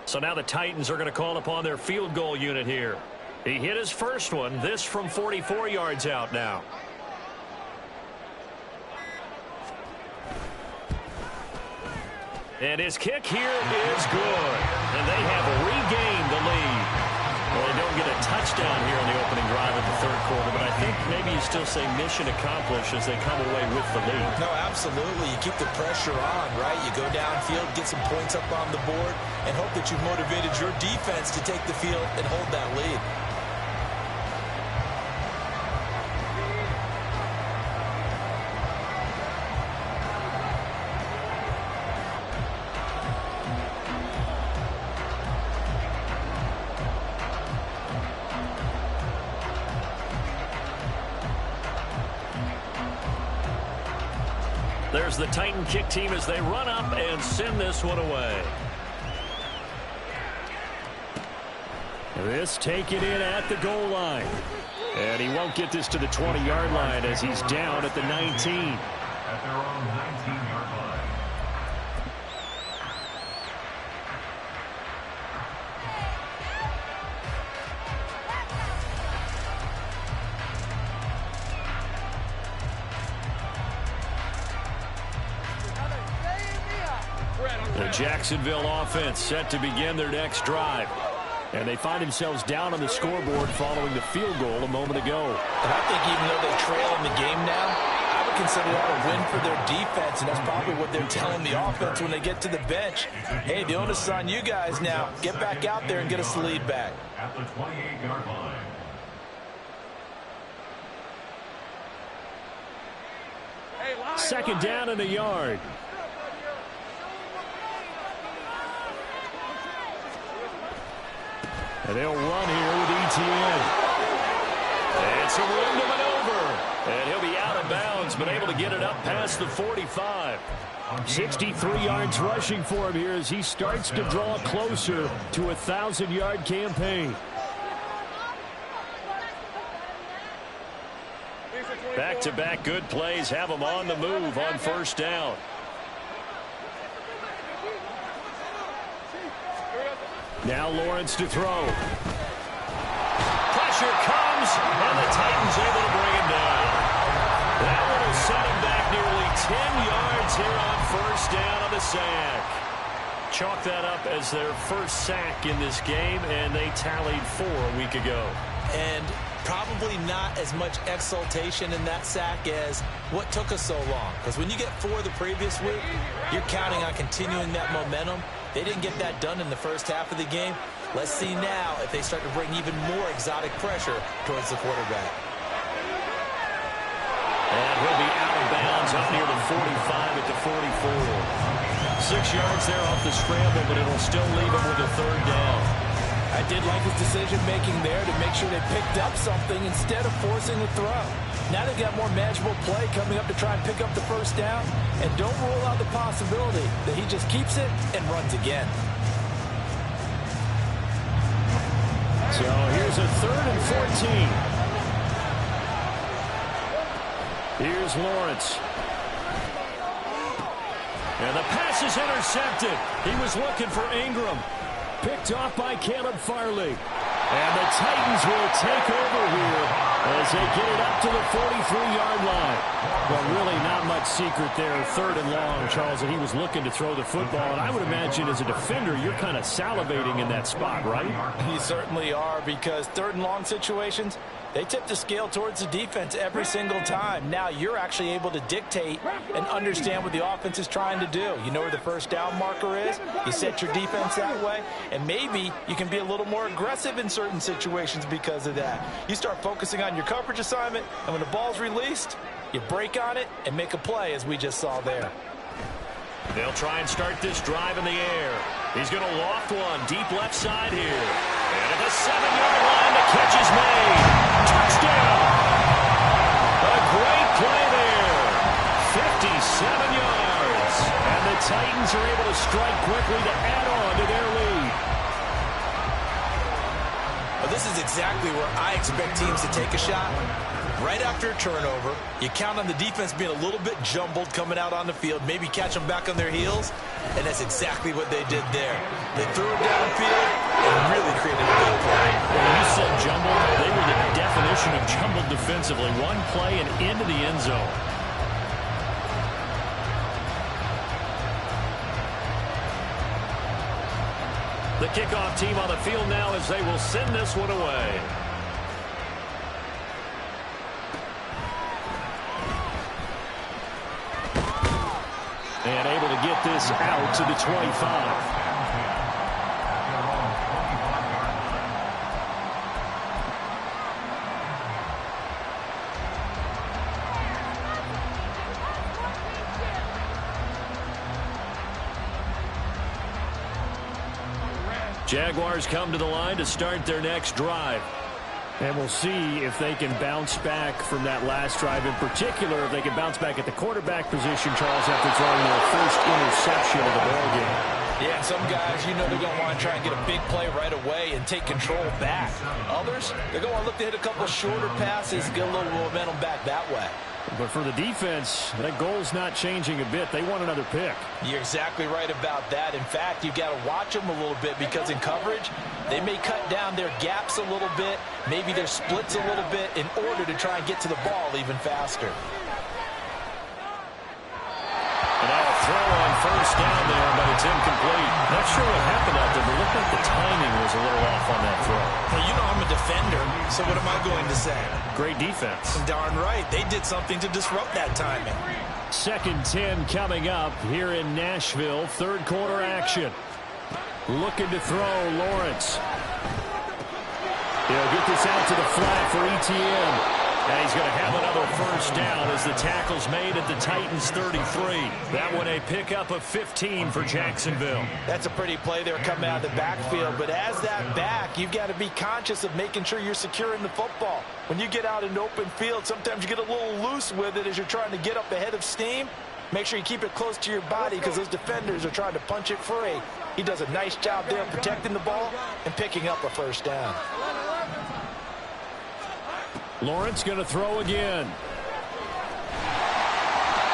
Speaker 1: So now the Titans are going to call upon their field goal unit here. He hit his first one, this from 44 yards out now. And his kick here is good. And they have regained the lead. Well, they don't get a touchdown here in the opening drive of the 3rd quarter, but I think maybe you still say mission accomplished as they come away with the lead.
Speaker 3: No, absolutely. You keep the pressure on, right? You go downfield, get some points up on the board. and hope that you've motivated your defense to take the field and hold that lead.
Speaker 1: There's the Titan kick team as they run up and send this one away. This taken in at the goal line. And he won't get this to the 20-yard line as he's down at the 19.
Speaker 6: At their own 19-yard line.
Speaker 1: The Jacksonville offense set to begin their next drive. And they find themselves down on the scoreboard following the field goal a moment ago.
Speaker 3: And I think even though they trail in the game now, I would consider that a win for their defense, and that's probably what they're telling the offense when they get to the bench. Hey, the onus is on you guys now. Get back out there and get us the lead back.
Speaker 6: At the 28-yard line.
Speaker 1: Second down and a yard. And they'll run here with ETN. It's a room to maneuver. And he'll be out of bounds, but able to get it up past the 45. 63 yards rushing for him here as he starts to draw closer to a 1,000-yard campaign. Back-to-back good plays have him on the move on first down. Now Lawrence to throw. Pressure comes, and the Titans able to bring him down. That one will set him back nearly 10 yards here on first down on the sack. Chalk that up as their first sack in this game, and they tallied 4 a week ago.
Speaker 3: And probably not as much exultation in that sack as what took us so long. Because when you get 4 the previous week, you're counting on continuing that momentum. They didn't get that done in the first half of the game. Let's see now if they start to bring even more exotic pressure towards the quarterback.
Speaker 1: And he'll be out of bounds up near the 45 at the 44. 6 yards there off the scramble, but it'll still leave him with a third down.
Speaker 4: I did like his decision-making there to make sure they picked up something instead of forcing the throw. Now they've got more manageable play coming up to try and pick up the first down. And don't rule out the possibility that he just keeps it and runs again.
Speaker 1: So here's a 3rd and 14. Here's Lawrence. And the pass is intercepted. He was looking for Ingram. Picked off by Caleb Farley. And the Titans will take over here as they get it up to the 43-yard line. Well, really not much secret there. 3rd and long, Charles, and he was looking to throw the football. And I would imagine as a defender, you're kind of salivating in that spot, right?
Speaker 4: You certainly are, because 3rd and long situations, they tip the scale towards the defense every single time. Now you're actually able to dictate and understand what the offense is trying to do. You know where the first down marker is. You set your defense that way, and maybe you can be a little more aggressive in certain situations because of that. You start focusing on your coverage assignment, and when the ball's released, you break on it and make a play, as we just saw there.
Speaker 1: They'll try and start this drive in the air. He's going to loft one deep left side here. And at the 7-yard line, the catch is made. Touchdown! A great play there. 57 yards. And the Titans are able to strike quickly to add on to their lead.
Speaker 3: Well, this is exactly where I expect teams to take a shot. Right after a turnover, you count on the defense being a little bit jumbled coming out on the field, maybe catch them back on their heels, and that's exactly what they did there. They threw it downfield and really created a big play.
Speaker 1: When you said jumbled, they were the definition of jumbled defensively. One play and into the end zone. The kickoff team on the field now as they will send this one away. And able to get this out to the 25. Jaguars come to the line to start their next drive.
Speaker 2: And we'll see if they can bounce back from that last drive. In particular, if they can bounce back at the quarterback position, Charles, after throwing their first interception of the ballgame.
Speaker 4: Yeah, some guys, you know they're going to want to try and get a big play right away and take control back. Others, they're going to look to hit a couple shorter passes, get a little momentum back that way.
Speaker 2: But for the defense, that goal's not changing a bit. They want another pick.
Speaker 4: You're exactly right about that. In fact, you've got to watch them a little bit because in coverage, they may cut down their gaps a little bit, maybe their splits a little bit in order to try and get to the ball even faster.
Speaker 1: And now a throw on first down there, but it's incomplete. Not sure what happened out there, but it looked like the timing was a little off on that throw.
Speaker 3: Well, you know I'm a defender, so what am I going to say?
Speaker 2: Great defense.
Speaker 3: Darn right. They did something to disrupt that timing.
Speaker 2: 2nd 10 coming up here in Nashville. Third quarter action. Looking to throw, Lawrence. He'll get this out to the flat for ETN.
Speaker 1: And he's going to have another first down as the tackle's made at the Titans 33. That one a pickup of 15 for Jacksonville.
Speaker 4: That's a pretty play there coming out of the backfield. But as that back, you've got to be conscious of making sure you're securing the football. When you get out in open field, sometimes you get a little loose with it as you're trying to get up ahead of steam. Make sure you keep it close to your body because those defenders are trying to punch it free. He does a nice job there protecting the ball and picking up a first down.
Speaker 2: Lawrence going to throw again.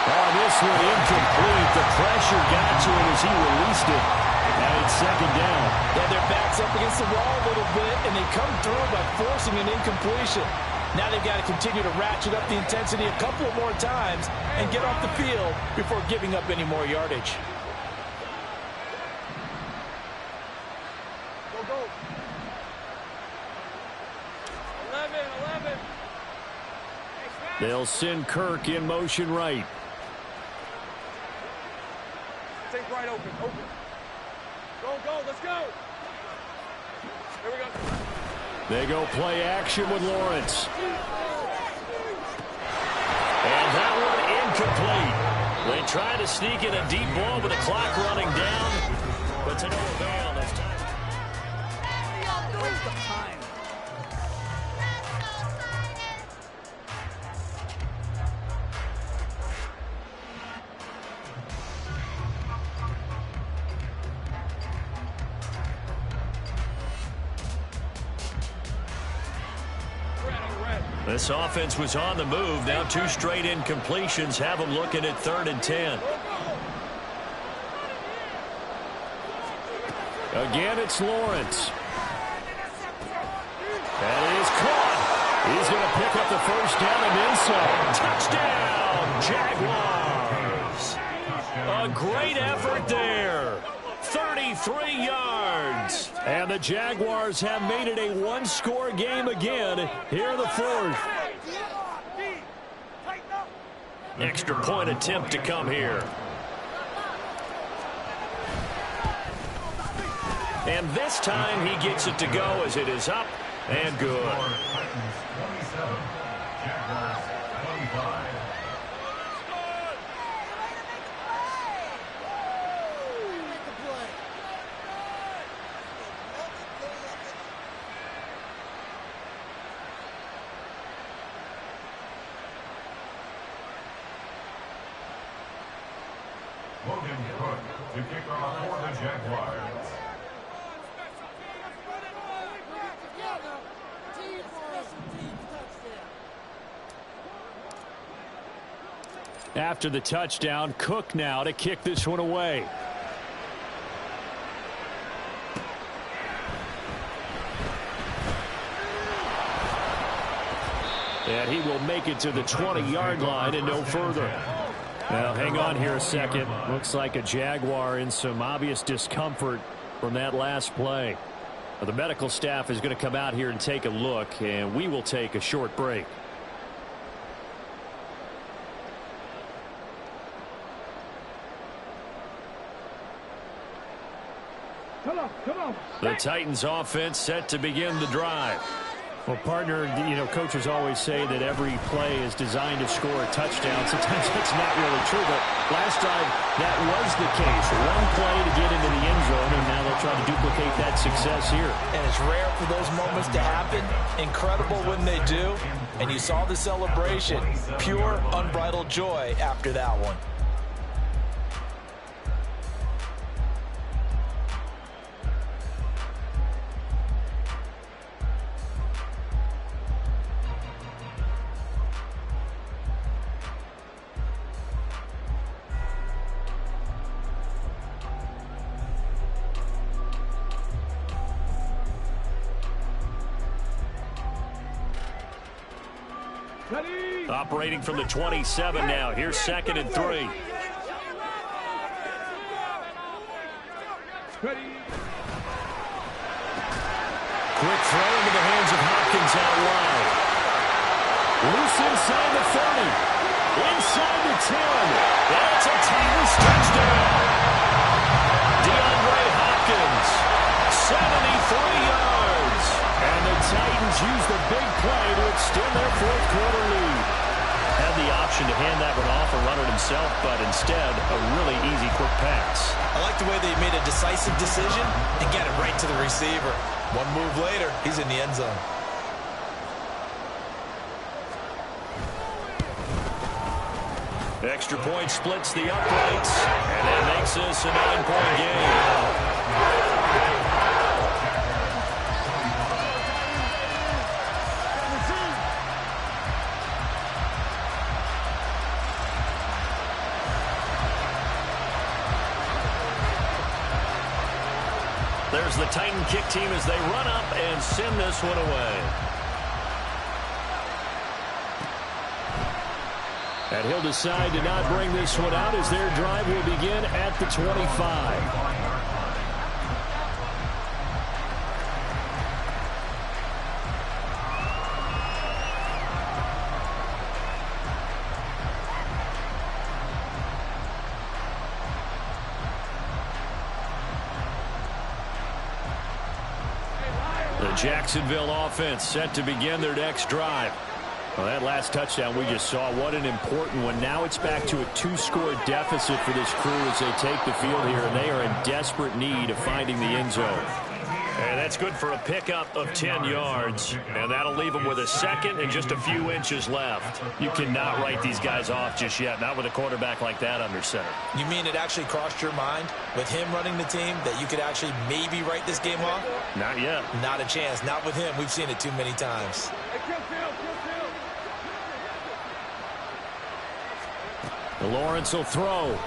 Speaker 2: Oh, this one incomplete. The pressure got to him as he released it. And it's 2nd down.
Speaker 4: Yeah, their back's up against the wall a little bit, and they come through by forcing an incompletion. Now they've got to continue to ratchet up the intensity a couple more times and get off the field before giving up any more yardage.
Speaker 5: Go, go. 11.
Speaker 2: They'll send Kirk in motion right.
Speaker 5: Take right open. Go, let's go. Here we go.
Speaker 2: They go play action with Lawrence.
Speaker 1: And that one incomplete. They try to sneak in a deep ball with the clock running down, but to no avail this time.
Speaker 5: Waste of time.
Speaker 1: This offense was on the move. Now 2 straight incompletions have them looking at 3rd and 10.
Speaker 2: Again, it's Lawrence. That is caught. He's going to pick up the first down and then some.
Speaker 1: Touchdown, Jaguars. A great effort there. 33 yards.
Speaker 2: And the Jaguars have made it a one-score game again here in the 4th.
Speaker 1: Extra point attempt to come here. And this time he gets it to go as it is up and good.
Speaker 6: Titans 27, Jaguars 25. Logan Cook to kick off for the Jaguars.
Speaker 2: After the touchdown, Cook now to kick this one away. And he will make it to the 20-yard line and no further. Now, hang on here a second. Looks like a Jaguar in some obvious discomfort from that last play. The medical staff is going to come out here and take a look, and we will take a short break.
Speaker 5: Come on.
Speaker 2: The Titans offense set to begin the drive. Well, partner, you know, coaches always say that every play is designed to score a touchdown. Sometimes that's not really true, but last drive, that was the case. One play to get into the end zone, and now the they'll try to duplicate that success here.
Speaker 3: And it's rare for those moments to happen. Incredible when they do. And you saw the celebration. Pure, unbridled joy after that one.
Speaker 2: Operating from the 27 now. Here's 2nd and 3.
Speaker 5: Ready.
Speaker 2: Quick throw into the hands of Hopkins out wide. Loose inside the 30. Inside the 10. That's a Titans touchdown. DeAndre Hopkins, 73 yards. And the Titans use the big play to extend their 4th quarter lead. Had the option to hand that one off or run it himself, but instead, a really easy quick pass.
Speaker 3: I like the way they made a decisive decision and get it right to the receiver. One move later, he's in the end zone.
Speaker 2: Extra point splits the uprights, and that makes this a 9-point game. There's the Titan kick team as they run up and send this one away. And he'll decide to not bring this one out as their drive will begin at the 25. Jacksonville offense set to begin their next drive. Well, that last touchdown we just saw, what an important one. Now it's back to a 2-score deficit for this crew as they take the field here, and they are in desperate need of finding the end zone. And that's good for a pickup of 10 yards, and that'll leave them with a 2nd and just a few inches left. You cannot write these guys off just yet, not with a quarterback like that under center.
Speaker 3: You mean it actually crossed your mind with him running the team that you could actually maybe write this game off?
Speaker 2: Not yet.
Speaker 3: Not a chance. Not with him. We've seen it too many times.
Speaker 2: Lawrence will throw.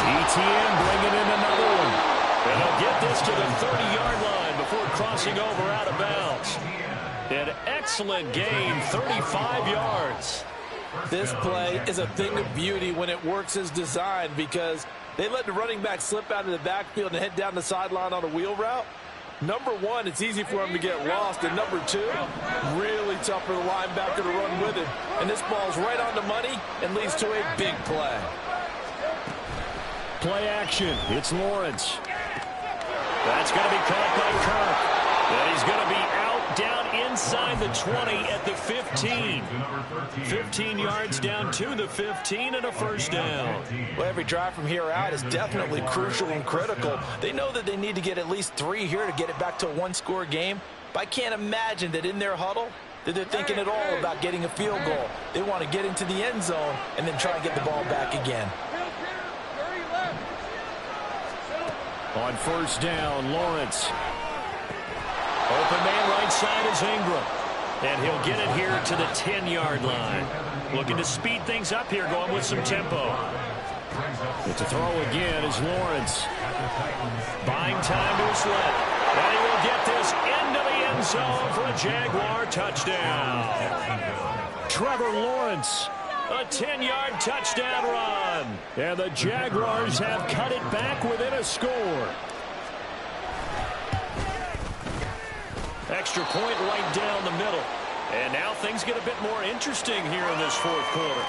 Speaker 2: ETN bringing in another one. And he'll get this to the 30-yard line before crossing over out of bounds. An excellent gain, 35 yards.
Speaker 3: This play is a thing of beauty when it works as designed because they let the running back slip out of the backfield and head down the sideline on a wheel route. Number one, it's easy for him to get lost. And number two, really tough for the linebacker to run with him. And this ball's right on the money and leads to a big play.
Speaker 2: Play action. It's Lawrence. That's going to be caught by Kirk. And he's going to be out down inside the 20 at the 15. 15 yards down to the 15 and a first down.
Speaker 3: Well, every drive from here out is definitely crucial and critical. They know that they need to get at least 3 here to get it back to a one-score game. But I can't imagine that in their huddle that they're thinking at all about getting a field goal. They want to get into the end zone and then try and get the ball back again.
Speaker 2: On first down, Lawrence. Open man right side is Ingram. And he'll get it here to the 10-yard line. Looking to speed things up here, going with some tempo. But to throw again is Lawrence. Buying time to his left. And he will get this into the end zone for a Jaguar touchdown. Trevor Lawrence. A 10-yard touchdown run. And the Jaguars have cut it back within a score. Extra point right down the middle. And now things get a bit more interesting here in this 4th quarter.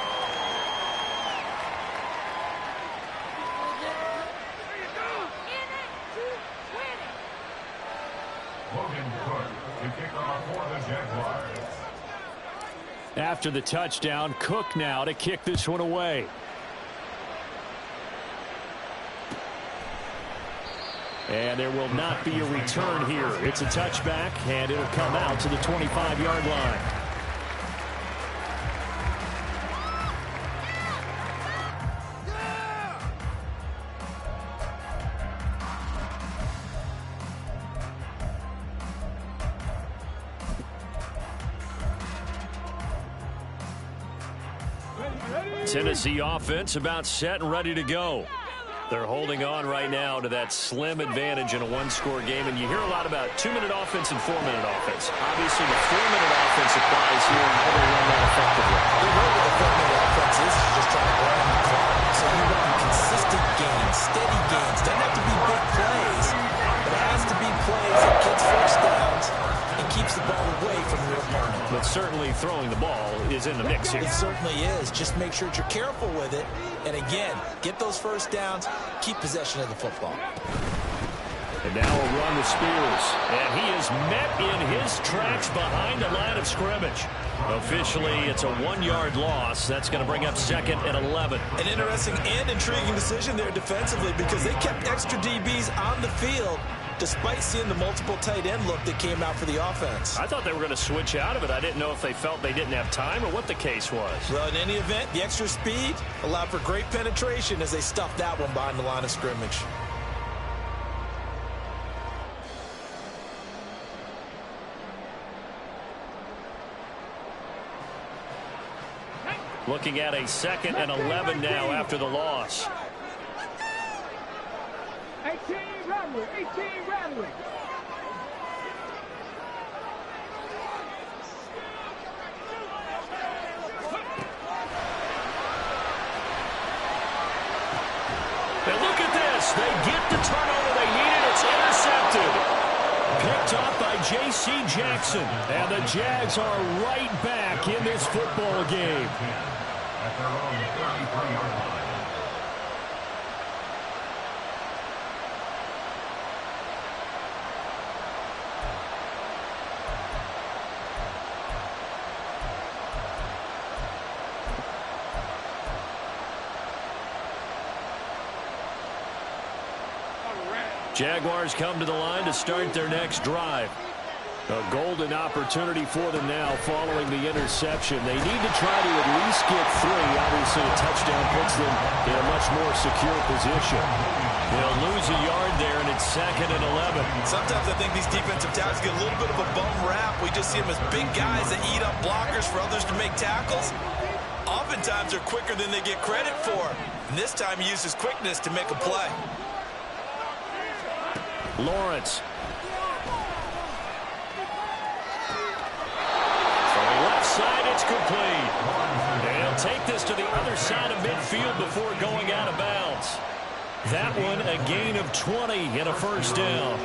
Speaker 2: After the touchdown, Cook now to kick this one away. And there will not be a return here. It's a touchback, and it'll come out to the 25-yard line. Tennessee offense about set and ready to go. They're holding on right now to that slim advantage in a one-score game, and you hear a lot about 2-minute offense and 4-minute offense. Obviously, the 4-minute offense applies here, and how they run that effectively.
Speaker 3: The way with the 4-minute offense is just trying to run the clock. So you run consistent gains, steady gains. Doesn't have to be big plays, but it has to be plays that gets first downs and keeps the ball away from your opponent.
Speaker 2: But certainly throwing the ball is in the mix here.
Speaker 3: It certainly is. Just make sure that you're careful with it. And again, get those first downs, keep possession of the football.
Speaker 2: And now a run with Spears. And he is met in his tracks behind the line of scrimmage. Officially, it's a 1-yard loss. That's going to bring up 2nd and 11.
Speaker 3: An interesting and intriguing decision there defensively because they kept extra DBs on the field despite seeing the multiple tight end look that came out for the offense.
Speaker 2: I thought they were going to switch out of it. I didn't know if they felt they didn't have time or what the case was.
Speaker 3: Well, in any event, the extra speed allowed for great penetration as they stuffed that one behind the line of scrimmage.
Speaker 2: Looking at a 2nd and 11 now after the loss.
Speaker 7: 18 Radley, 18 Radley.
Speaker 2: And look at this. They get the turnover they needed. It's intercepted. Picked off by J.C. Jackson. And the Jags are right back in this football game.
Speaker 6: At their own 33-yard line.
Speaker 2: Jaguars come to the line to start their next drive. A golden opportunity for them now following the interception. They need to try to at least get 3. Obviously, a touchdown puts them in a much more secure position. They'll lose a yard there, and it's 2nd and 11.
Speaker 3: Sometimes I think these defensive tackles get a little bit of a bum rap. We just see them as big guys that eat up blockers for others to make tackles. Oftentimes, they're quicker than they get credit for. And this time, he uses quickness to make a play.
Speaker 2: Lawrence. From the left side, it's complete. They'll take this to the other side of midfield before going out of bounds. That one, a gain of 20 and a first down.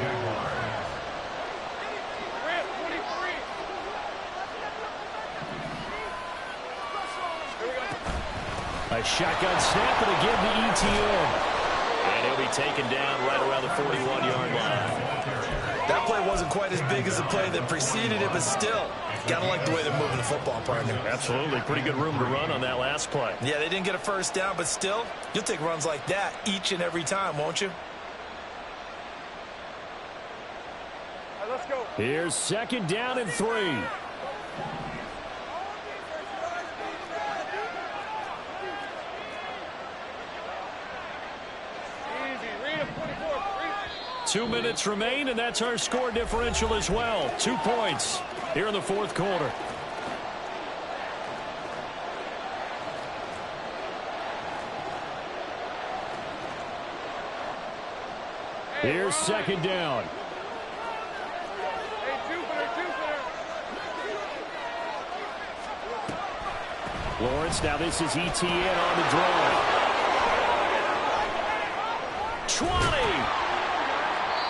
Speaker 2: A shotgun snap and again to ETN. And he'll be taken down right around the 41-yard line.
Speaker 3: That play wasn't quite as big as the play that preceded it, but still, gotta like the way they're moving the football, partner.
Speaker 2: Absolutely. Pretty good room to run on that last play.
Speaker 3: Yeah, they didn't get a first down, but still, you'll take runs like that each and every time, won't you?
Speaker 5: All right, let's go.
Speaker 2: Here's 2nd down and 3.
Speaker 5: Easy. Read him, 24. Read him.
Speaker 2: 2 minutes remain, and that's our score differential as well. 2 points here in the 4th quarter. Here's 2nd down.
Speaker 5: Hey, Jupiter.
Speaker 2: Lawrence, now this is ETN on the drive. 20!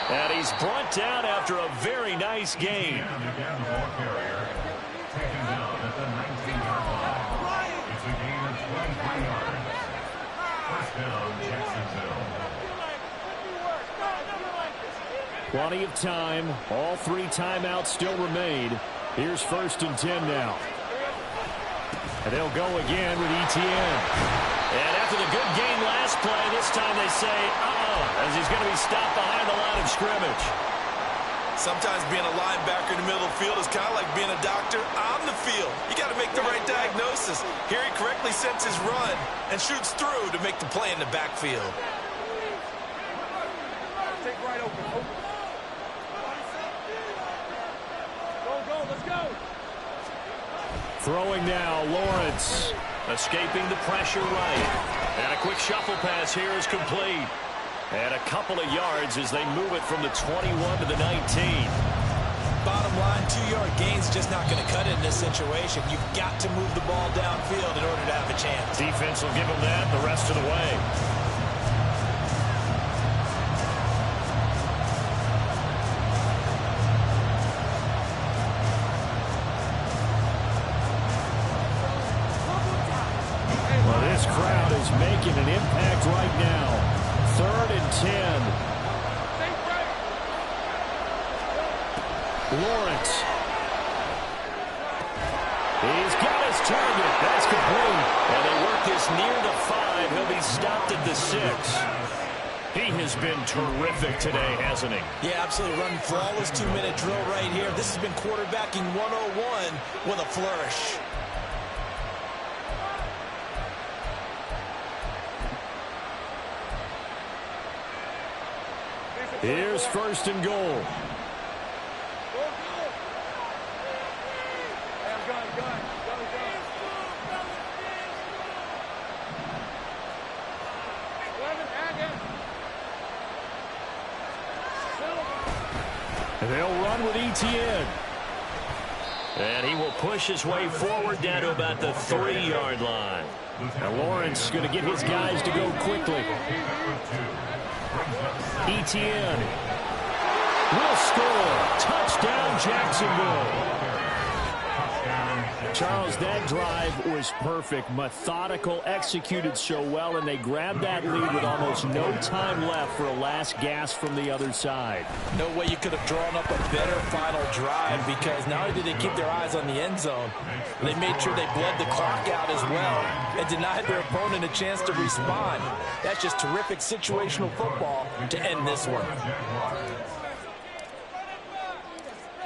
Speaker 2: And he's brought down after a very nice game.
Speaker 6: And again, the ball carrier taken down at the 19-yard line. It's a gain of 23 yards. First down, Jacksonville.
Speaker 2: Plenty of time. All 3 timeouts still remain. Here's 1st and 10 now. And they'll go again with ETN. And after the good game last play, this time they say,
Speaker 1: down as he's going to be stopped behind the line of scrimmage.
Speaker 3: Sometimes being a linebacker in the middle of the field is kind of like being a doctor on the field. You got to make the right diagnosis. Here he correctly sets his run and shoots through to make the play in the backfield.
Speaker 5: Take right open. Go, let's go.
Speaker 2: Throwing now, Lawrence.
Speaker 1: Escaping the pressure right. And a quick shuffle pass here is complete. And a couple of yards as they move it from the 21 to the 19.
Speaker 3: Bottom line, 2-yard gain's just not going to cut it in this situation. You've got to move the ball downfield in order to have a chance.
Speaker 1: Defense will give them that the rest of the way.
Speaker 2: Well, this crowd is making an impact right now. 3rd and 10. Lawrence. He's got his target. That's complete.
Speaker 1: And they work this near the 5. He'll be stopped at the 6. He has been terrific today, hasn't he?
Speaker 3: Yeah, absolutely. Running flawless 2-minute drill right here. This has been quarterbacking 101 with a flourish.
Speaker 2: Here's 1st and goal. And they'll run with ETN.
Speaker 1: And he will push his way forward down to about the 3-yard line.
Speaker 2: And Lawrence going to get his guys to go quickly. ETN will score. Touchdown, Jacksonville. Charles, that drive was perfect. Methodical, executed so well, and they grabbed that lead with almost no time left for a last gasp from the other side.
Speaker 3: No way you could have drawn up a better final drive, because not only did they keep their eyes on the end zone, they made sure they bled the clock out as well and denied their opponent a chance to respond. That's just terrific situational football to end this one.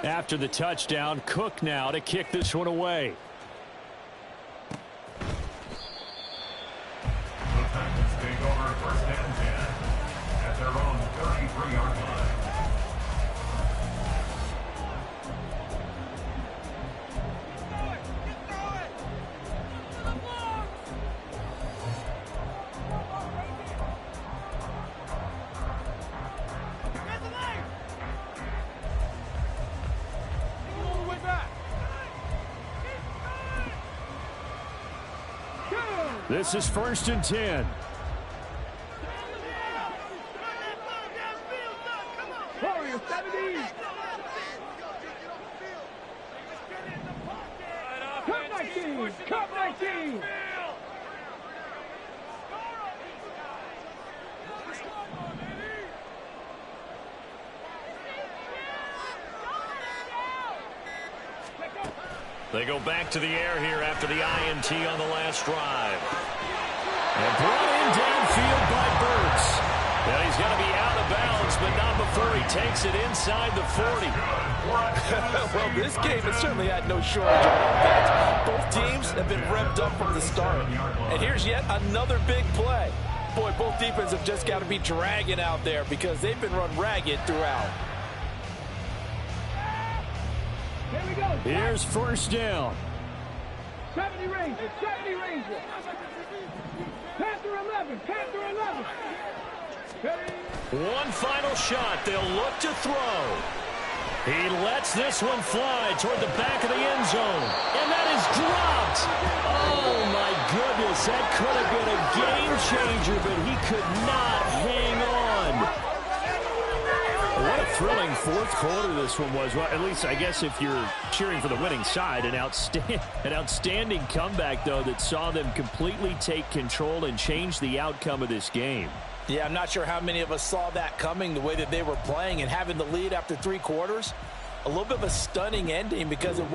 Speaker 2: After the touchdown, Cook now to kick this one away.
Speaker 6: The Titans take over 1st and 10 at their own 33-yard line.
Speaker 2: This is 1st and 10.
Speaker 7: Warriors 70. Cup 19. Cup 19.
Speaker 1: They go back to the air here after the INT on the last drive. And brought in downfield by Burks. Now he's got to be out of bounds, but not before he takes it inside the 40.
Speaker 3: Well, this game has certainly had no shortage of offense. Both teams have been revved up from the start. And here's yet another big play. Boy, both defenses have just got to be dragging out there because they've been run ragged throughout.
Speaker 7: Here we go.
Speaker 2: Here's 1st down.
Speaker 7: 70 Rangers. 70 Rangers. Panther 11. Panther 11.
Speaker 1: One final shot. They'll look to throw. He lets this one fly toward the back of the end zone. And that is dropped. Oh, my goodness. That could have been a game changer, but he could not hang on. What a thrilling 4th quarter this one was. Well, at least I guess if you're cheering for the winning side, an outstanding comeback, though, that saw them completely take control and change the outcome of this game.
Speaker 3: Yeah, I'm not sure how many of us saw that coming, the way that they were playing and having the lead after 3 quarters. A little bit of a stunning ending because it